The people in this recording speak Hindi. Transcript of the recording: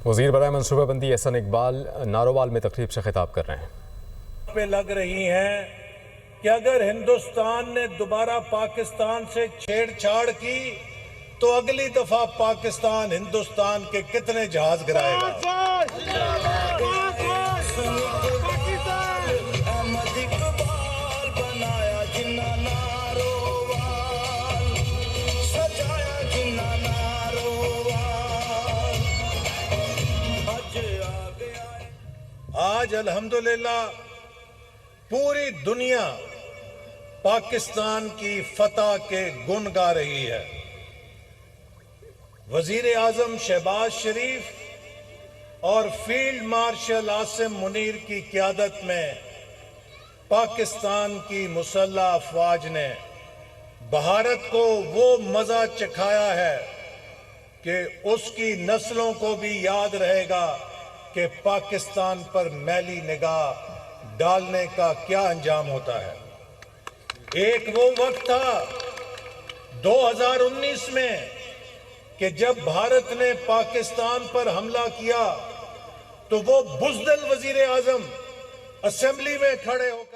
वज़ीर बराए मनसूबाबंदी एहसन इकबाल नारोवाल में तकरीब से खिताब कर रहे हैं। पे लग रही हैं कि अगर हिंदुस्तान ने दोबारा पाकिस्तान से छेड़छाड़ की तो अगली दफा पाकिस्तान हिंदुस्तान के कितने जहाज गिराएगा। आज अल्हम्दुलिल्लाह पूरी दुनिया पाकिस्तान की फतह के गुण गा रही है। वजीर आजम शहबाज शरीफ और फील्ड मार्शल आसिम मुनीर की क़यादत में पाकिस्तान की मुसल्लह अफवाज ने भारत को वो मजा चखाया है कि उसकी नस्लों को भी याद रहेगा कि पाकिस्तान पर मैली निगाह डालने का क्या अंजाम होता है। एक वो वक्त था 2019 में कि जब भारत ने पाकिस्तान पर हमला किया तो वो बुज़दिल वजीर आजम असेंबली में खड़े होकर